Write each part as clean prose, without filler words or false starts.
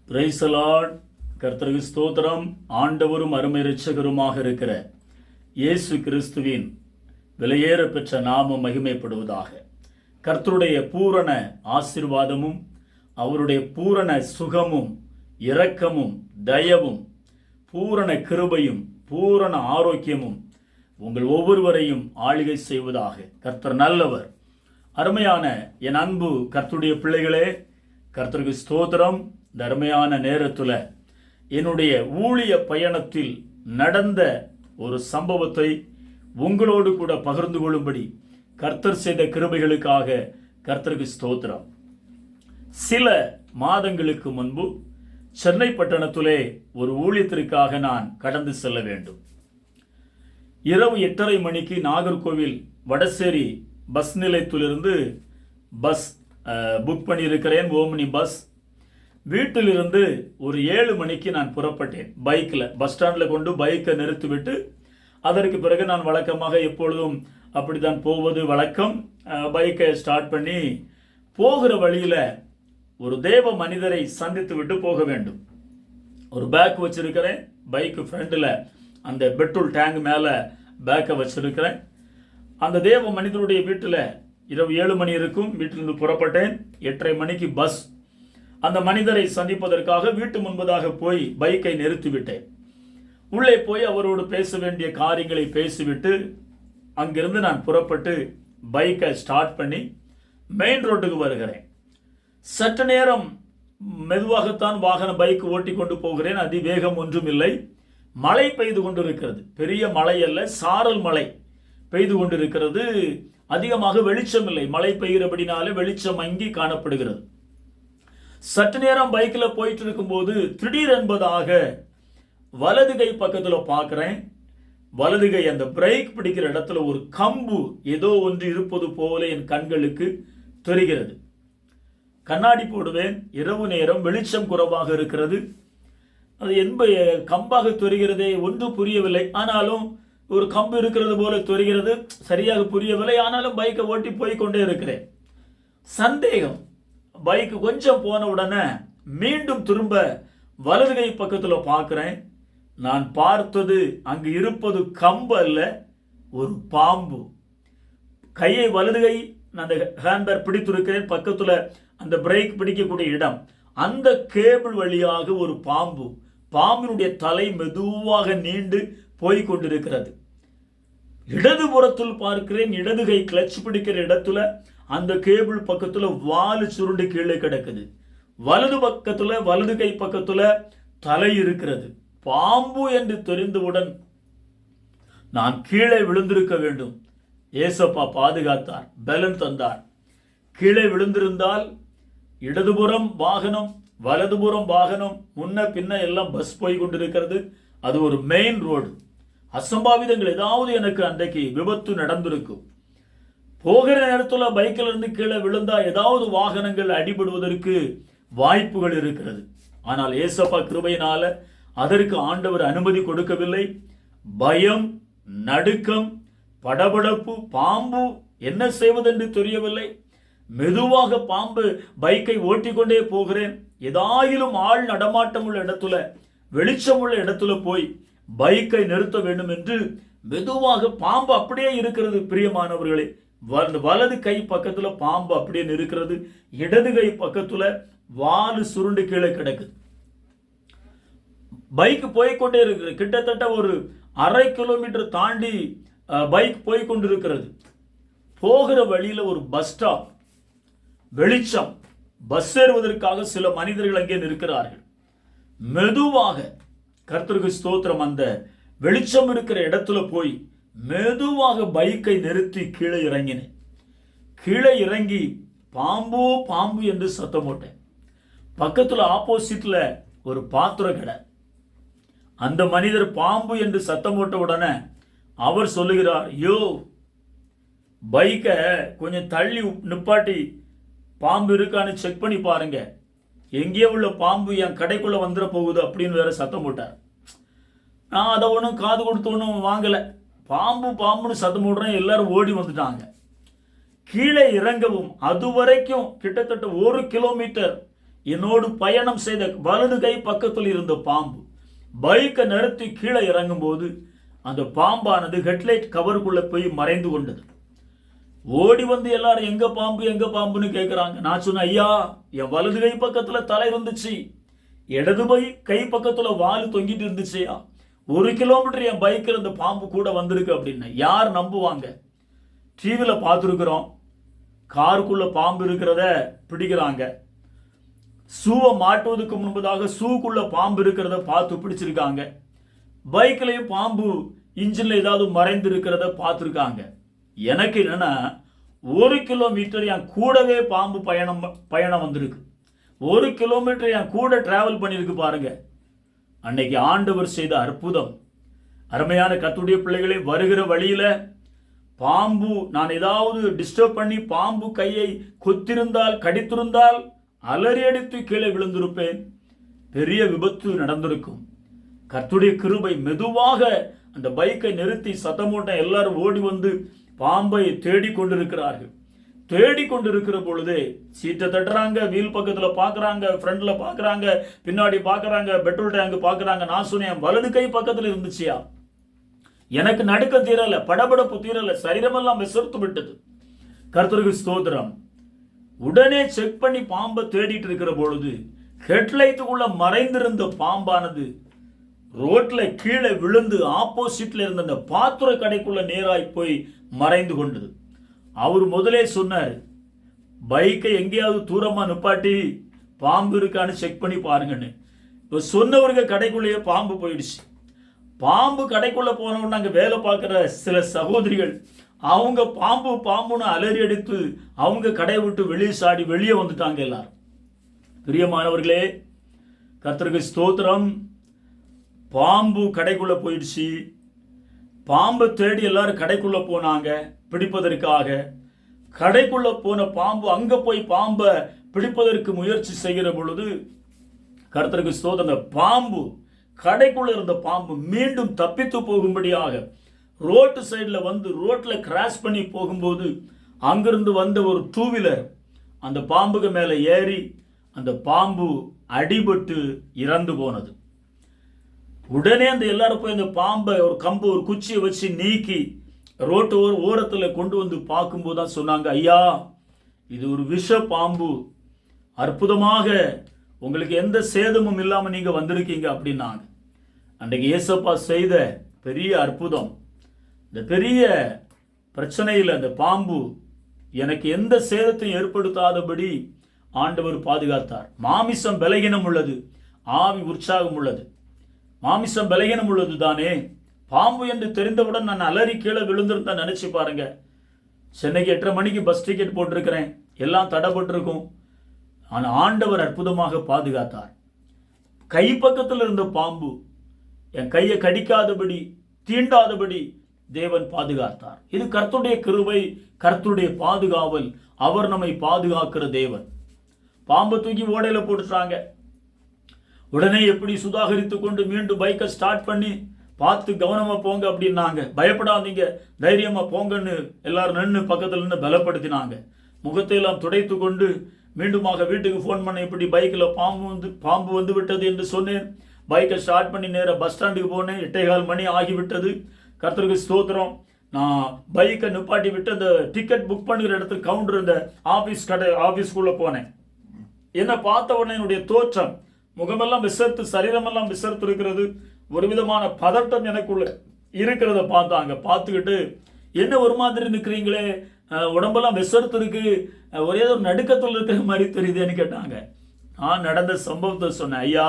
Praise the Lord. கர்த்தருக்கு ஸ்தோத்திரம். ஆண்டவரும் அருமை இரட்சகருமாக இருக்கிற இயேசு கிறிஸ்துவின் விலையேற பெற்ற நாமம் மகிமைப்படுவதாக. கர்த்தருடைய பூரண ஆசீர்வாதமும் அவருடைய பூரண சுகமும் இரக்கமும் தயவும் பூரண கிருபையும் பூரண ஆரோக்கியமும் உங்கள் ஒவ்வொருவரையும் ஆளுகை செய்வதாக. கர்த்தர் நல்லவர். அருமையான என் அன்பு கர்த்தருடைய பிள்ளைகளே, கர்த்தருக்கு ஸ்தோத்திரம். இந்த அருமையான நேரத்தில் என்னுடைய ஊழிய பயணத்தில் நடந்த ஒரு சம்பவத்தை உங்களோடு கூட பகிர்ந்து கொள்ளும்படி கர்த்தர் செய்த கிருபைகளுக்காக கர்த்தருக்கு ஸ்தோத்திரம். சில மாதங்களுக்கு முன்பு சென்னை பட்டணத்திலே ஒரு ஊழியத்திற்காக நான் கடந்து செல்ல வேண்டும். இரவு 8:30 மணிக்கு நாகர்கோவில் வடசேரி பஸ் நிலையத்திலிருந்து பஸ் புக் பண்ணியிருக்கிறேன், ஓம்னி பஸ். வீட்டிலிருந்து ஒரு 7 மணிக்கு நான் புறப்பட்டேன். பைக்கில் பஸ் ஸ்டாண்டில் கொண்டு பைக்கை நிறுத்திவிட்டு அதற்கு பிறகு நான் வழக்கமாக எப்பொழுதும் அப்படித்தான் போவது வழக்கம். பைக்கை ஸ்டார்ட் பண்ணி போகிற வழியில் ஒரு தேவ மனிதரை சந்தித்து விட்டு போக வேண்டும். ஒரு பேக் வச்சிருக்கிறேன், பைக்கு ஃப்ரண்டில் அந்த பெட்ரோல் டேங்க் மேலே பேக்கை வச்சிருக்கிறேன். அந்த தேவ மனிதனுடைய வீட்டில் இரவு 7 மணி இருக்கும். வீட்டிலிருந்து புறப்பட்டேன். 8:30 மணிக்கு பஸ். அந்த மனிதரை சந்திப்பதற்காக வீட்டு முன்பதாக போய் பைக்கை நிறுத்திவிட்டேன். உள்ளே போய் அவரோடு பேச வேண்டிய காரியங்களை பேசிவிட்டு அங்கிருந்து நான் புறப்பட்டு பைக்கை ஸ்டார்ட் பண்ணி மெயின் ரோட்டுக்கு வருகிறேன். சற்று நேரம் மெதுவாகத்தான் பைக் ஓட்டி கொண்டு போகிறேன். அதிவேகம் ஒன்றும் இல்லை. மழை பெய்து கொண்டிருக்கிறது. பெரிய மழை அல்ல, சாரல் மழை பெய்து கொண்டிருக்கிறது. அதிகமாக வெளிச்சம் இல்லை. மழை பெய்கிறபடினாலே வெளிச்சம் மங்கி காணப்படுகிறது. சற்று நேரம் பைக்கில் போயிட்டு இருக்கும்போது திடீர் என்பதாக வலது கை பக்கத்தில் பார்க்குறேன். வலது கை அந்த பிரேக் பிடிக்கிற இடத்துல ஒரு கம்பு ஏதோ ஒன்று இருப்பது போல என் கண்களுக்கு தெரிகிறது. கண்ணாடி போடுவேன். இரவு நேரம், வெளிச்சம் குறைவாக இருக்கிறது. அது கம்பாக தெரிகிறதே, ஒன்றும் புரியவில்லை. ஆனாலும் ஒரு கம்பு இருக்கிறது போல தெரிகிறது, சரியாக புரியவில்லை. ஆனாலும் பைக்கை ஓட்டி போய்கொண்டே இருக்கிறேன். சந்தேகம். பைக்கு கொஞ்சம் போன உடனே மீண்டும் திரும்ப வலது கை பக்கத்தில் பார்க்கிறேன். நான் பார்த்தது அங்கு இருப்பது கம்பு அல்ல, ஒரு பாம்பு. கையை வலது கை அந்த ஹேண்ட்பேக் பிடித்திருக்கிறேன். பக்கத்தில் அந்த பிரேக் பிடிக்கக்கூடிய இடம், அந்த கேபிள் வழியாக ஒரு பாம்பு. பாம்பினுடைய தலை மெதுவாக நீண்டு போய்கொண்டிருக்கிறது. இடதுபுறத்தில் பார்க்கிறேன். இடது கை கிளட்ச் பிடிக்கிற இடத்துல அந்த கேபிள் பக்கத்துல வாலு சுருண்டு கீழே கிடக்குது. வலது பக்கத்துல, வலது கை பக்கத்துல தலை இருக்கிறது. பாம்பு என்று தெரிந்தவுடன் நான் கீழே விழுந்திருக்க வேண்டும். ஏசப்பா பாதுகாத்தார், பலன் தந்தார். கீழே விழுந்திருந்தால் இடதுபுறம் வாகனம், வலதுபுறம் வாகனம், முன்ன பின்ன எல்லாம் பஸ் போய் கொண்டிருக்கிறது. அது ஒரு மெயின் ரோடு. அசம்பாவிதங்கள் ஏதாவது எனக்கு அன்றைக்கு விபத்து நடந்திருக்கும். போகிற நேரத்தில் பைக்கில் இருந்து கீழே விழுந்தா ஏதாவது வாகனங்கள் அடிபடுவதற்கு வாய்ப்புகள் இருக்கிறது. ஆனால் ஏசப்பா கிருபையினால அதற்கு ஆண்டவர் அனுமதி கொடுக்கவில்லை. பயம், நடுக்கம், படபடப்பு, பாம்பு என்ன செய்வதென்று தெரியவில்லை. மெதுவாக பாம்பு பைக்கை ஓட்டிக்கொண்டே போகிறேன். ஏதாயிலும் ஆள் நடமாட்டம் உள்ள இடத்துல, வெளிச்சம் உள்ள இடத்துல போய் பைக்கை நிறுத்த வேண்டும் என்று மெதுவாக, பாம்பு அப்படியே இருக்கிறது. பிரியமானவர்களே, வலது கை பக்கத்துல பாம்பு அப்படியே இருக்கிறது. இடது கை பக்கத்துல வாலு சுருண்டு கீழே கிடக்குது. பைக் போய்கொண்டே இருக்கிறது. கிட்டத்தட்ட ஒரு 1/2 கிலோமீட்டர் தாண்டி பைக் போய்கொண்டிருக்கிறது. போகிற வழியில ஒரு பஸ் ஸ்டாப், வெளிச்சம். பஸ் ஏறுவதற்காக சில மனிதர்கள் அங்கே நிற்கிறார்கள். மெதுவாக, கர்த்தருக்கு ஸ்தோத்திரம், அந்த வெளிச்சம் இருக்கிற இடத்துல போய் மெதுவாக பைக்கை நிறுத்தி கீழே இறங்கினேன். கீழே இறங்கி பாம்பு பாம்பு என்று சத்தம் போட்டேன். பக்கத்தில் ஆப்போசிட்ல ஒரு பாத்திர கடை. அந்த மனிதர் பாம்பு என்று சத்தம் போட்ட உடனே அவர் சொல்லுகிறார், யோ, பைக்கை கொஞ்சம் தள்ளி நிப்பாட்டி பாம்பு இருக்கான்னு செக் பண்ணி பாருங்க, எங்கேயோ உள்ள பாம்பு என் கடைக்குள்ள வந்துட போகுது அப்படின்னு வேற சத்தம் போட்டார். நான் அதை ஒன்றும் காது கொடுத்து ஒன்றும் வாங்கலை. பாம்பு பாம்புன்னு சத்தம் போடுறேன். எல்லாரும் ஓடி வந்துட்டாங்க. கீழே இறங்கவும் அதுவரைக்கும் கிட்டத்தட்ட 1 கிலோமீட்டர் என்னோடு பயணம் செய்த வலது கை பக்கத்தில் இருந்த பாம்பு பைக்கை நிறுத்தி கீழே இறங்கும் போது அந்த பாம்பானது ஹெட்லைட் கவருக்குள்ள போய் மறைந்து கொண்டது. ஓடி வந்து எல்லாரும் எங்க பாம்புன்னு கேட்கிறாங்க. நான் சொன்னேன், ஐயா, என் வலது கை பக்கத்துல தலை இருந்துச்சு, இடது கை பக்கத்துல வால் தொங்கிட்டு இருந்துச்சுயா, 1 கிலோமீட்டர் என் பைக்கில் இந்த பாம்பு கூட வந்திருக்கு அப்படின்னு. யார் நம்புவாங்க? டிவியில் பார்த்துருக்குறோம், காருக்குள்ள பாம்பு இருக்கிறத பிடிக்கிறாங்க. ஷூவை மாட்டுவதற்கு முன்பதாக ஷூக்குள்ள பாம்பு இருக்கிறத பார்த்து பிடிச்சிருக்காங்க. பைக்லையும் பாம்பு இன்ஜின்ல ஏதாவது மறைந்து இருக்கிறத பார்த்துருக்காங்க. எனக்கு என்னன்னா, 1 கிலோமீட்டர் என் கூடவே பாம்பு பயணம் வந்திருக்கு. 1 கிலோமீட்டர் என் கூட டிராவல் பண்ணியிருக்கு பாருங்க. அன்னைக்கு ஆண்டவர் செய்த அற்புதம். அருமையான கர்த்தருடைய பிள்ளைகளே, வருகிற வழியில பாம்பு, நான் ஏதாவது டிஸ்டர்ப் பண்ணி பாம்பு கையை கொத்திருந்தால், கடித்திருந்தால் அலறி அடித்து கீழே விழுந்திருப்பேன். பெரிய விபத்து நடந்திருக்கும். கர்த்தருடைய கிருபை, மெதுவாக அந்த பைக்கை நிறுத்தி சத்தமோட்ட எல்லாரும் ஓடி வந்து பாம்பை தேடிக்கொண்டிருக்கிறார்கள். தேடிக்கொண்டிருக்கிற பொழுதே சீட்டை தட்டுறாங்க, வீல் பக்கத்துல பாக்குறாங்க, ஃப்ரண்ட்ல பாக்குறாங்க, பின்னாடி பாக்குறாங்க, பெட்ரோல் டேங்க் பாக்குறாங்க. நான் சொன்னேன், வலது கை பக்கத்துல இருந்துச்சியா. எனக்கு நடுக்கம் தீரல, படபடப்பு தீரல, சரீரமெல்லாம் விசர்த்து விட்டது. கர்த்தருக்கு ஸ்தோத்திரம். உடனே செக் பண்ணி பாம்பை தேடிட்டு இருக்கிற பொழுது ஹெட்லைட்டுக்குள்ள மறைந்திருந்த பாம்பானது ரோட்ல கீழே விழுந்து ஆப்போசிட்ல இருந்த அந்த பாத்திர கடைக்குள்ள நேராய் போய் மறைந்து கொண்டது. அவர் முதலே சொன்னார், பைக்கை எங்கேயாவது தூரமா நிப்பாட்டி பாம்பு இருக்கான்னு செக் பண்ணி பாருங்கன்னு. இப்போ சொன்னவருக்கு கடைக்குள்ளேயே பாம்பு போயிடுச்சு. பாம்பு கடைக்குள்ள போனவொன்னு அங்கே வேலை பார்க்குற சில சகோதரிகள் அவங்க பாம்புன்னு அலறி அடித்து அவங்க கடை விட்டு வெளியே சாடி வெளியே வந்துட்டாங்க எல்லாரும். பிரியமானவர்களே, கர்த்தருக்கு ஸ்தோத்திரம். பாம்பு கடைக்குள்ள போயிடுச்சு. பாம்பை தேடி எல்லாரும் கடைக்குள்ள போனாங்க பிடிப்பதற்காக. கடைக்குள்ள போன பாம்பு அங்க போய் பாம்பை பிடிப்பதற்கு முயற்சி செய்கிற பொழுது, கர்த்தருக்கு ஸ்தோத்திரம், பாம்பு கடைக்குள்ள இருந்த பாம்பு மீண்டும் தப்பித்து போகும்படியாக ரோட்டு சைடில் வந்து ரோட்ல கிராஸ் பண்ணி போகும்போது அங்கிருந்து வந்த ஒரு 2 வீலர் அந்த பாம்புக்கு மேலே ஏறி அந்த பாம்பு அடிபட்டு இறந்து போனது. உடனே அந்த எல்லாரும் போய் அந்த பாம்பை ஒரு கம்பு ஒரு குச்சியை வச்சு நீக்கி ரோட்டு ஓரத்தில் கொண்டு வந்து பார்க்கும்போது தான் சொன்னாங்க, ஐயா, இது ஒரு விஷ பாம்பு, அற்புதமாக உங்களுக்கு எந்த சேதமும் இல்லாமல் நீங்கள் வந்திருக்கீங்க அப்படின்னாங்க. அன்றைக்கு ஏசப்பா செய்த பெரிய அற்புதம். இந்த பெரிய பிரச்சனையில் அந்த பாம்பு எனக்கு எந்த சேதத்தையும் ஏற்படுத்தாதபடி ஆண்டவர் பாதுகாத்தார். மாமிசம் பலகீனம் உள்ளது, ஆவி உற்சாகம் உள்ளது. மாமிசம் பலகீனம் உள்ளது தானே. பாம்பு என்று தெரிந்தவுடன் நான் அலறி கீழே விழுந்திருந்தா நினைச்சு பாருங்க. சென்னைக்கு 8:30 மணிக்கு பஸ் டிக்கெட் போட்டிருக்கிறேன், எல்லாம் தடைப்பட்டிருக்கும். ஆனால் ஆண்டவர் அற்புதமாக பாதுகாத்தார். கை பக்கத்தில் இருந்த பாம்பு என் கையை கடிக்காதபடி, தீண்டாதபடி தேவன் பாதுகாத்தார். இது கர்த்தருடைய கிருபை, கர்த்தருடைய பாதுகாவல். அவர் நம்மை பாதுகாக்கிற தேவன். பாம்பு தூக்கி ஓடையில போட்டுட்டாங்க. உடனே எப்படி சுதாகரித்து கொண்டு மீண்டும் பைக்கை ஸ்டார்ட் பண்ணி பார்த்து கவனமா போங்க அப்படின்னாங்க. பயப்படாதீங்க, தைரியமா போங்கன்னு எல்லாரும் நின்று பக்கத்தில் நின்று பலப்படுத்தினாங்க. முகத்தை எல்லாம் துடைத்து கொண்டு மீண்டுமாக வீட்டுக்கு ஃபோன் பண்ண, இப்படி பைக்கில் பாம்பு வந்து விட்டது என்று சொன்னேன். பைக்கை ஸ்டார்ட் பண்ணி நேராக பஸ் ஸ்டாண்டுக்கு போனேன். 8:15 மணி ஆகிவிட்டது. கர்த்தருக்கு ஸ்தோத்திரம். நான் பைக்கை நிப்பாட்டி விட்டு அந்த டிக்கெட் புக் பண்ணுகிற இடத்துக்கு கவுண்டர் இந்த ஆஃபீஸ்க்குள்ளே போனேன். என்னை பார்த்த உடனே என்னுடைய தோற்றம், முகமெல்லாம் விசர்த்து, சரீரமெல்லாம் விசர்த்து இருக்கிறது. ஒரு விதமான பதட்டம் எனக்குள்ள இருக்கிறத பார்த்தாங்க. பார்த்துக்கிட்டு, என்ன ஒரு மாதிரி நிற்கிறீங்களே, உடம்பெல்லாம் விசர்த்து இருக்கு, ஒரே ஒரு நடுக்கத்தில் இருக்கிற மாதிரி தெரியுதுன்னு கேட்டாங்க. நான் நடந்த சம்பவத்தை சொன்னேன். ஐயா,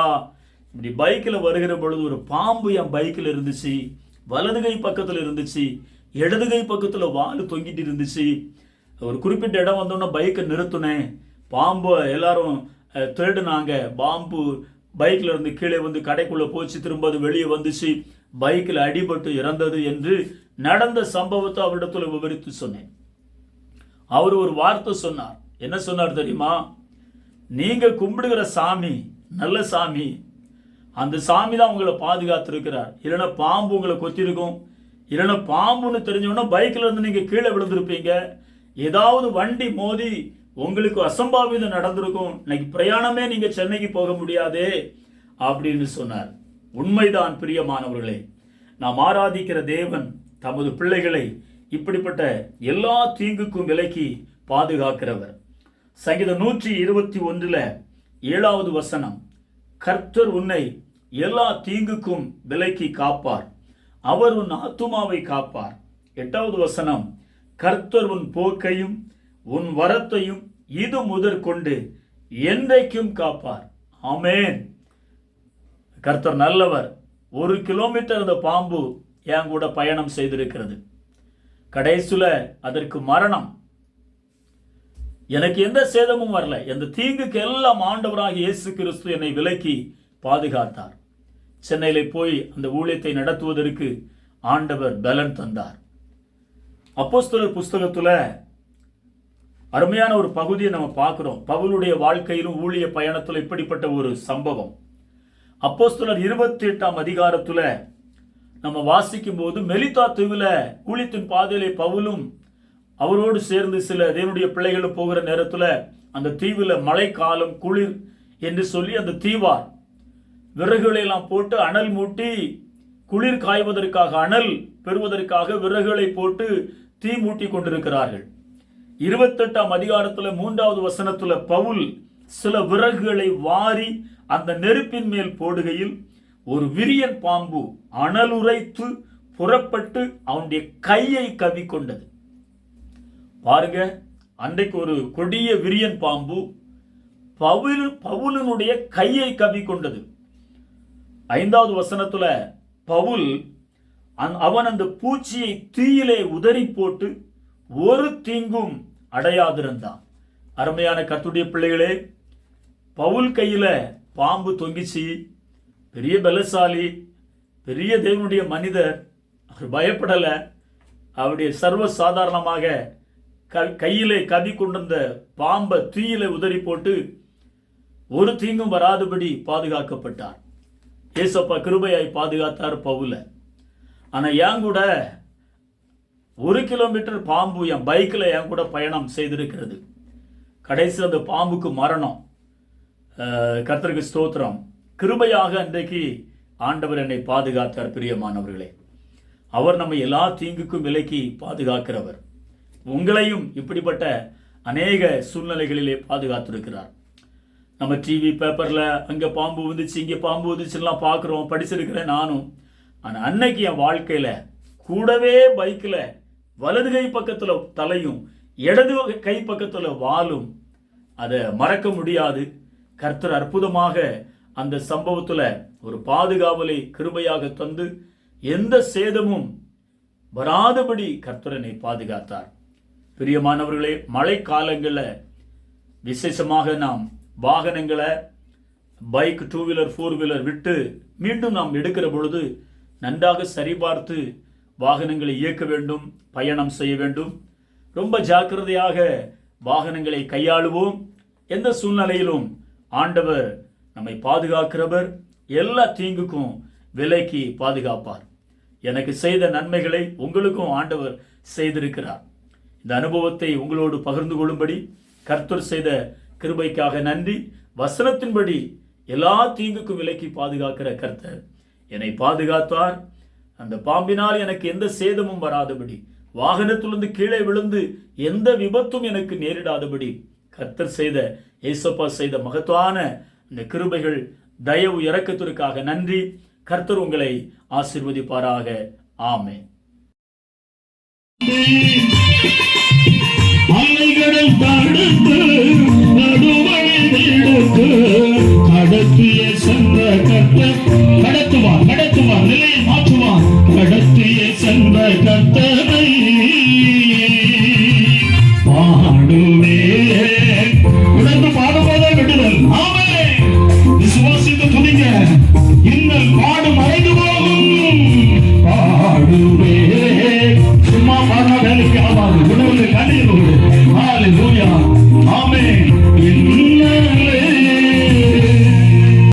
இப்படி பைக்கில் வருகிற பொழுது ஒரு பாம்பு என் பைக்கில் இருந்துச்சு, வலது கை பக்கத்தில் இருந்துச்சு, இடது கை பக்கத்தில் வால் தொங்கிட்டு இருந்துச்சு. ஒரு குறிப்பிட்ட இடம் வந்தோன்னா பைக்கை நிறுத்தினேன். பாம்பு எல்லாரும் தேடுனாங்க. பாம்பு பைக்கில் இருந்து கீழே வந்து கடைக்குள்ளே போச்சு, திரும்ப அது வெளியே வந்துச்சு, பைக்கில் அடிபட்டு இறந்தது என்று நடந்த சம்பவத்தை அவரிடத்துல விவரித்து சொன்னேன். அவர் ஒரு வார்த்தை சொன்னார். என்ன சொன்னார் தெரியுமா? நீங்க கும்பிடுகிற சாமி நல்ல சாமி, அந்த சாமி தான் உங்களை பாதுகாத்திருக்கிறார். இல்லைன்னா பாம்பு உங்களை கொத்திருக்கும். இல்லைன்னா பாம்புன்னு தெரிஞ்சோன்னா பைக்கில் இருந்து நீங்க கீழே விழுந்திருப்பீங்க. ஏதாவது வண்டி மோதி உங்களுக்கு அசம்பாவிதம் நடந்திருக்கும், இன்னைக்கு பிரயாணமே நீங்க சென்னைக்கு போக முடியாதே அப்படின்னு சொன்னார். உண்மைதான் பிரியமானவர்களே. நாம் ஆராதிக்கிற தேவன் தமது பிள்ளைகளை இப்படிப்பட்ட எல்லா தீங்குக்கும் விலக்கி பாதுகாக்கிறவர். சங்கீதம் 121 7வது வசனம், கர்த்தர் உன்னை எல்லா தீங்குக்கும் விலக்கி காப்பார், அவர் உன் ஆத்துமாவை காப்பார். 8வது வசனம், கர்த்தர் உன் போக்கையும் உன் வரத்தையும் இது முதற்கொண்டு என்றைக்கும் காப்பார். ஆமென். கர்த்தர் நல்லவர். 1 கிலோமீட்டர் அந்த பாம்பு என் கூட பயணம் செய்திருக்கிறது. கடைசியில அதற்கு மரணம். எனக்கு எந்த சேதமும் வரல. எந்த தீங்குக்கு எல்லாம் ஆண்டவராகிய இயேசு கிறிஸ்து என்னை விலக்கி பாதுகாத்தார். சென்னையில போய் அந்த ஊழியத்தை நடத்துவதற்கு ஆண்டவர் பலன் தந்தார். அப்போஸ்தலர் புஸ்தகத்துல அருமையான ஒரு பகுதியை நம்ம பார்க்கிறோம். பவுலுடைய வாழ்க்கையிலும் ஊழிய பயணத்துல இப்படிப்பட்ட ஒரு சம்பவம். அப்போஸ்தலர் 28ஆம் அதிகாரத்துல நம்ம வாசிக்கும் போது, மெலிதா தீவுல ஊழியத்தின் பாதையிலே பவுலும் அவரோடு சேர்ந்து சில தேவனுடைய பிள்ளைகளும் போகிற நேரத்துல அந்த தீவுல மழைக்காலம், குளிர் என்று சொல்லி அந்த தீவார் விறகுகளை எல்லாம் போட்டு அனல் மூட்டி குளிர் காய்வதற்காக, அனல் பெறுவதற்காக விறகுகளை போட்டு தீ மூட்டி கொண்டிருக்கிறார்கள். 28ஆம் அதிகாரத்துல 3வது வசனத்துல பவுல் சில விறகுகளை வாரி அந்த நெருப்பின் மேல் போடுகையில் ஒரு விரியன் பாம்பு அனலுரைத்து புறப்பட்டு அவனுடைய கையை கவ்விக்கொண்டது. பாருங்க, அன்றைக்கு ஒரு கொடிய விரியன் பாம்பு பவுலினுடைய கையை கவ்விக்கொண்டது. 5வது வசனத்துல பவுல் அவன் அந்த பூச்சியை தீயிலே உதறி போட்டு ஒரு தீங்கும் அடையாதிருந்தான். அருமையான கர்த்தருடைய பிள்ளைகளே, பவுல் கையில பாம்பு தொங்கிச்சு. பெரிய பலசாலி, பெரிய தேவனுடைய மனிதர். அவர் பயப்படல. அவருடைய சர்வ சாதாரணமாக கையிலே கவி கொண்டிருந்த பாம்பை தீயிலே உதறி போட்டு ஒரு தீங்கும் வராதபடி பாதுகாக்கப்பட்டார். ஏசப்பா கிருபையாய் பாதுகாத்தார் பவுல. ஆனா என் கூட 1 கிலோமீட்டர் பாம்பு என் பைக்கில் என் கூட பயணம் செய்திருக்கிறது. கடைசியில் அந்த பாம்புக்கு மரணம். கர்த்தருக்கு ஸ்தோத்திரம். கிருபையாக அன்றைக்கு ஆண்டவர் என்னை பாதுகாத்தார். பிரியமானவர்களே, அவர் நம்ம எல்லா தீங்குக்கும் விலக்கி பாதுகாக்கிறவர். உங்களையும் இப்படிப்பட்ட அநேக சூழ்நிலைகளிலே பாதுகாத்திருக்கிறார். நம்ம டிவி பேப்பர்ல அங்க பாம்பு வந்துச்சு, இங்க பாம்பு வந்துச்சுலாம் பார்க்குறோம், படிச்சிருக்கிறேன் நானும். ஆனா அன்னைக்கு என் வாழ்க்கையில கூடவே பைக்கில் வலது கை பக்கத்துல தலையும் இடது கை பக்கத்துல வாலும், அதை மறக்க முடியாது. கர்த்தர் அற்புதமாக அந்த சம்பவத்துல ஒரு பாதுகாவலை கிருபையாக தந்து எந்த சேதமும் வராதபடி கர்த்தரனை பாதுகாத்தார். பிரியமானவர்களே, மழை காலங்களில் விசேஷமாக நாம் வாகனங்களை பைக், 2 வீலர் 4 வீலர் விட்டு மீண்டும் நாம் எடுக்கிற பொழுது நன்றாக சரிபார்த்து வாகனங்களை இயக்க வேண்டும், பயணம் செய்ய வேண்டும். ரொம்ப ஜாக்கிரதையாக வாகனங்களை கையாளுவோம். எந்த சூழ்நிலையிலும் ஆண்டவர் நம்மை பாதுகாக்கிறவர். எல்லா தீங்குக்கும் விலக்கி பாதுகாப்பார். எனக்கு செய்த நன்மைகளை உங்களுக்கும் ஆண்டவர் செய்திருக்கிறார். இந்த அனுபவத்தை உங்களோடு பகிர்ந்து கொள்ளும்படி கர்த்தர் செய்த கிருபைக்காக நன்றி. வசனத்தின்படி எல்லா தீங்குக்கும் விலக்கி பாதுகாக்கிற கர்த்தர் என்னை பாதுகாத்தார். அந்த பாம்பினால் எனக்கு எந்த சேதமும் வராதபடி, வாகனத்திலிருந்து கீழே விழுந்து எந்த விபத்தும் எனக்கு நேரிடாதபடி கர்த்தர் செய்த, ஏசப்பா செய்த மகத்தான இந்த கிருபைகள், தயவு, இரக்கத்திற்காக நன்றி. கர்த்தர் உங்களை ஆசீர்வதிப்பாராக. ஆமென்.